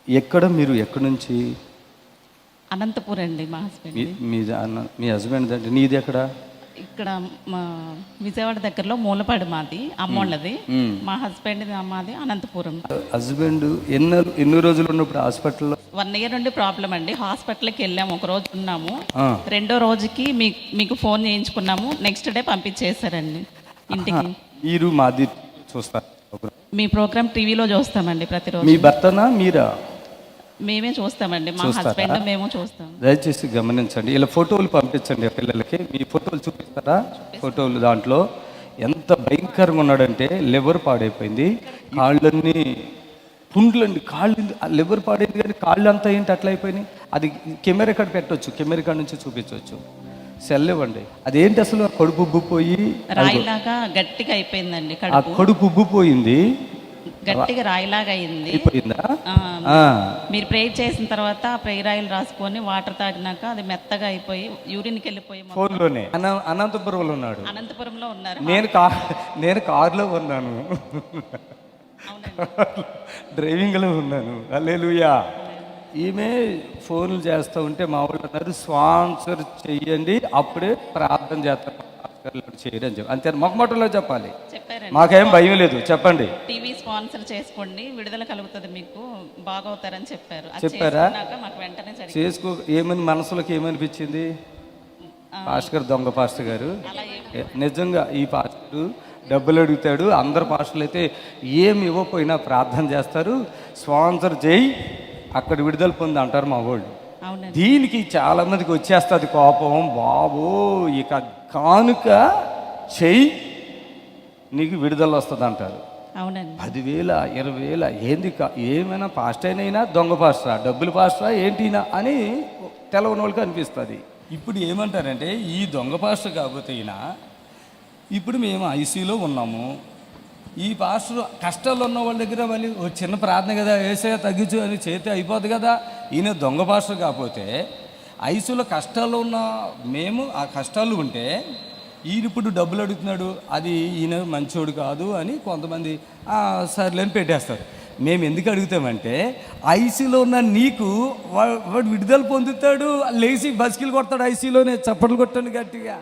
ఎక్కడ మీరు ఎక్కడి నుంచి? అనంతపురం అండి మా హస్బెండ్. మీ హస్బెండ్ అంటే నీది ఎక్కడ? ఇక్కడ మా విజయవాడ దగ్గరలో మూలపాడు మాది, అమ్మోళ్ళది. మా హస్బెండ్ మాది అనంతపురం. హస్బెండ్ ఎన్ని రోజులు ఉన్నప్పుడు హాస్పిటల్లో? 1 year నుండి ప్రాబ్లం అండి. హాస్పిటల్కి వెళ్ళాము, ఒక రోజు ఉన్నాము. రెండో రోజుకి మీకు ఫోన్ చేయించుకున్నాము, నెక్స్ట్ డే పంపించేశారండి ఇంటికి. మీరు మాది చూస్తారు? మీ ప్రోగ్రామ్ టీవీలో చూస్తామండి ప్రతిరోజు. మీ భర్తనా మీరా? మేమే చూస్తామండి, మా హస్బెండ్ మేము చూస్తాం. దయచేసి గమనించండి, ఇలా ఫోటోలు పంపించండి ఆ పిల్లలకి. మీ ఫోటోలు చూపిస్తారా? ఫోటోలు దాంట్లో ఎంత భయంకరంగా ఉన్నాడంటే లివర్ పాడైపోయింది, కాళ్ళన్నీ పుండ్లండి, కాళ్ళు లివర్ పాడైంది కానీ కాళ్ళు అంతా ఏంటి అట్లా అయిపోయినాయి. అది కెమెరా కాడ పెట్టవచ్చు, కెమెరా కాడ నుంచి చూపించవచ్చు. సెల్ ఇవ్వండి. అదేంటి అసలు కడుపు ఉబ్బిపోయి రాయిలాగా గట్టిగా అయిపోయిందండి. ఆ కడుపు ఉబ్బిపోయింది, గట్టిగా రాయిలాగా అయింది. మీరు ప్రేయర్ చేసిన తర్వాత ప్రేయర్ ఆయిల్ రాసుకొని వాటర్ తాగినాక అది మెత్తగా అయిపోయి యూరిన్కి వెళ్ళిపోయి. ఫోన్లోనే అనంతపురంలో ఉన్నాడు. అనంతపురంలో ఉన్నారు. నేను కారులో ఉన్నాను, డ్రైవింగ్లో ఉన్నాను. హల్లెలూయా. ఈమె ఫోన్లు చేస్తూ ఉంటే మా వాళ్ళు అన్నారు స్పాన్సర్ చెయ్యండి, అప్పుడే ప్రార్థన చేస్తారు, చేయరు అని చెప్పి. అంతే మొక్కమొట్టలో చెప్పాలి, మాకేం భయం లేదు. చెప్పండి. టీవీ స్పాన్సర్ చేసుకోండి, విడుదల కలుగుతుంది, మీకు బాగవుతారని చెప్పారు. చెప్పారా? మాకు వెంటనే చేసుకో. ఏమని మనసులోకి ఏమనిపించింది? పాస్టర్ గారు దొంగ పాస్టర్ గారు. నిజంగా ఈ పాస్టర్ డబ్బులు అడుగుతాడు. అందరు పాస్టర్లు అయితే ఏమి ఇవ్వకపోయినా ప్రార్థన చేస్తారు, స్పాన్సర్ చేయి అక్కడ విడుదల పొంది అంటారు మా వాళ్ళు. దీనికి చాలా మందికి వచ్చేస్తుంది కోపం. బాబు ఇక కానుక చెయ్యి నీకు విడుదల వస్తుంది అంటారు. 10,000 20,000 ఏంది? ఏమైనా పాస్టర్ అయినా దొంగ పాస్టరా, డబ్బులు పాస్టరా ఏంటినా అని తెలవని వాళ్ళకి అనిపిస్తుంది. ఇప్పుడు ఏమంటారంటే ఈ దొంగ పాస్టర్ కాకపోతే ఈయన, ఇప్పుడు మేము ఐసీలో ఉన్నాము, ఈ పాస్టర్ కష్టాలు ఉన్న వాళ్ళ దగ్గర మళ్ళీ ఒక చిన్న ప్రార్థన కదా, ఏసయ్య తగ్గించు అని చేతి అయిపోద్ది కదా. ఈయన దొంగ పాస్టర్ కాకపోతే ఐసీలో కష్టాలు ఉన్న మేము ఆ కష్టాలు ఉంటే ఈయన ఇప్పుడు డబ్బులు అడుగుతున్నాడు, అది ఈయన మంచోడు కాదు అని కొంతమంది సర్లేని పెట్టేస్తారు. మేము ఎందుకు అడుగుతామంటే ఐసీలో ఉన్న నీకు వాడు విడుదల పొందుతాడు, లేచి బస్కిలు కొడతాడు ఐసీలోనే. చప్పట్లు కొట్టండి గట్టిగా.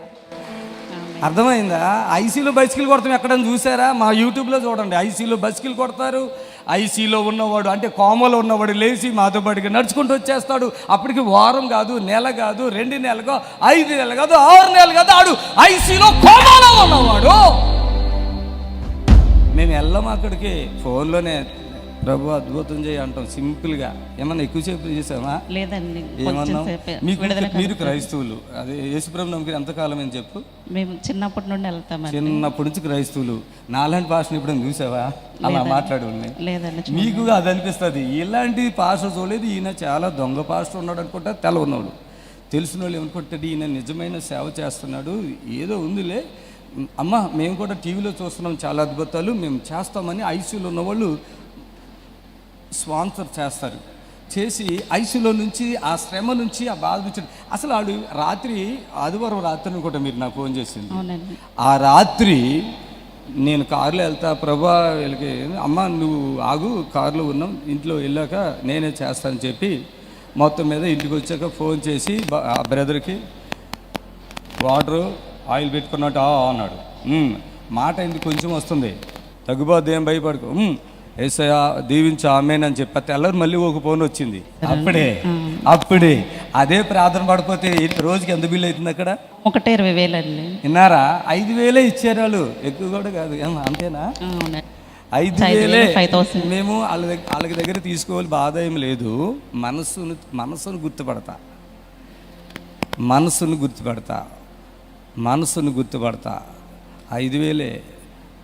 అర్థమైందా? ఐసీలో బైసికిల్ కొడతాం ఎక్కడని చూసారా? మా యూట్యూబ్లో చూడండి. ఐసీలో బైసికిల్ కొడతారు. ఐసీలో ఉన్నవాడు అంటే కోమలో ఉన్నవాడు లేచి మాతో పాటుగా నడుచుకుంటూ వచ్చేస్తాడు. అప్పటికి వారం కాదు, నెల కాదు, 2 నెలలు కాదు, 5 నెలలు కాదు, 6 నెలలు కాదు, ఆడు ఐసీలో కోమలో ఉన్నవాడు. మేము వెళ్ళాము అక్కడికి, ఫోన్లోనే ప్రభు అద్భుతం చేయి అంటాం సింపుల్గా. ఏమన్నా ఎక్కువసేపు చేసామా? లేదండి. ఏమన్నా మీరు క్రైస్తవులు, అదే యేసుప్రభు నమ్మకం ఎంతకాలం అని చెప్పు? మేము చిన్నప్పటి నుండి వెళ్తాం. చిన్నప్పటి నుంచి క్రైస్తవులు. నాలాంటి భాషను ఇప్పుడు చూసావా? అలా మాట్లాడు. మీకు అది అనిపిస్తుంది ఇలాంటి భాష చూడలేదు. ఈయన చాలా దొంగ భాష ఉన్నాడు అనుకుంటా. తెలవనోళ్ళు తెలిసిన వాళ్ళు ఏమనుకుంటాడు ఈయన నిజమైన సేవ చేస్తున్నాడు, ఏదో ఉందిలే అమ్మ మేము కూడా టీవీలో చూస్తున్నాం చాలా అద్భుతాలు, మేము చేస్తామని ఐసీలో ఉన్నవాళ్ళు స్పాన్సర్ చేస్తారు. చేసి ఐసీలో నుంచి ఆ శ్రమ నుంచి ఆ బాధ నుంచి అసలు ఆడు రాత్రి ఆదివారం రాత్రి అనుకుంటా మీరు నాకు ఫోన్ చేసింది. ఆ రాత్రి నేను కారులో వెళ్తా, ప్రభా వీళ్ళకి అమ్మ నువ్వు ఆగు, కారులో ఉన్నాం, ఇంట్లో వెళ్ళాక నేనే చేస్తానని చెప్పి మొత్తం మీద ఇంటికి వచ్చాక ఫోన్ చేసి ఆ బ్రదర్కి వాటరు ఆయిల్ పెట్టుకున్నట్టు అన్నాడు. మాట ఎందుకు కొంచెం వస్తుంది, తగ్గిపోద్ది, ఏం భయపడుకో, ఏసయ్య దీవించు ఆమేనని చెప్పి తెల్లరు మళ్ళీ ఒక ఫోన్ వచ్చింది. అప్పుడే అదే ప్రార్థన పడిపోతే రోజుకి ఎంత బిల్లు అవుతుంది అక్కడ? 120,000 అండి. విన్నారా? 5,000 ఇచ్చారు వాళ్ళు, ఎక్కువ కూడా కాదు. అంతేనా? 5,000 మేము వాళ్ళకి దగ్గర తీసుకోవాలి, బాధ ఏం లేదు. మనసును గుర్తుపడతా, మనసును గుర్తుపడతా. 5,000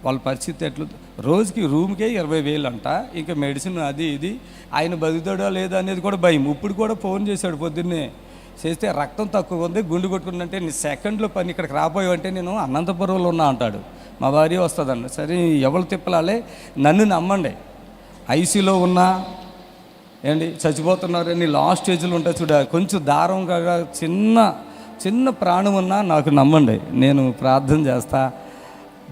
వాళ్ళ పరిస్థితి ఎట్లా? రోజుకి రూమ్కే 20,000 అంట. ఇంకా మెడిసిన్ అది ఇది. ఆయన బతుకుతాడో లేదా అనేది కూడా భయం. ఇప్పుడు కూడా ఫోన్ చేశాడు పొద్దున్నే, చేస్తే రక్తం తక్కువ ఉంది, గుండు కొట్టుకుందంటే నీ సెకండ్లో పని ఇక్కడికి రాపోయావంటే నేను అనంతపురంలో ఉన్నా అంటాడు. మా భార్య వస్తుందండి. సరే ఎవరు తిప్పలాలే, నన్ను నమ్మండి. ఐసీలో ఉన్నా ఏంటి చచ్చిపోతున్నారని లాస్ట్ స్టేజ్లో ఉంటా చూడ, కొంచెం దారం కాగా చిన్న ప్రాణం ఉన్నా నాకు నమ్మండి, నేను ప్రార్థన చేస్తా.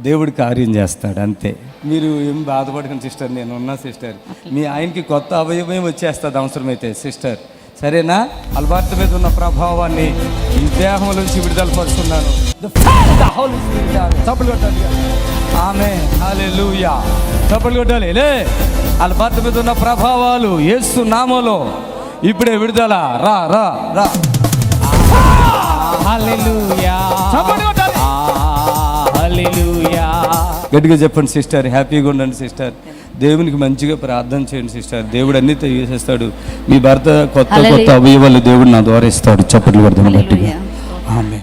దేవుడు కార్యం చేస్తాడు అంతే. మీరు ఏం బాధపడకండి సిస్టర్, నేను ఉన్నా సిస్టర్. మీ ఆయనకి కొత్త అవయవం వచ్చేస్తుంది అవసరమైతే సిస్టర్, సరేనా? అల్బర్ట్ మీద ఉన్న ప్రభావాన్ని ఈ దేహం నుంచి విడుదల పరుస్తున్నాను. చప్పట్లు కొట్టాలి. ఆమేన్, హల్లెలూయా. చప్పట్లు కొట్టాలి. లే, అల్బర్ట్ మీద ఉన్న ప్రభావాలు యేసు నామములో ఇప్పుడే విడుదల. రా రా రా. హల్లెలూయా, చప్పట్లు కొట్టాలి. హల్లెలూయా. గట్టిగా చెప్పండి సిస్టర్, హ్యాపీగా ఉండండి సిస్టర్. దేవునికి మంచిగా ప్రార్థన చేయండి సిస్టర్, దేవుడు అన్ని చేసేస్తాడు. మీ భర్త కొత్త కొత్త అవయవాలు దేవుడు నా ద్వారా ఇస్తాడు. చప్పట్లు కొడతాం గట్టిగా. ఆమేన్.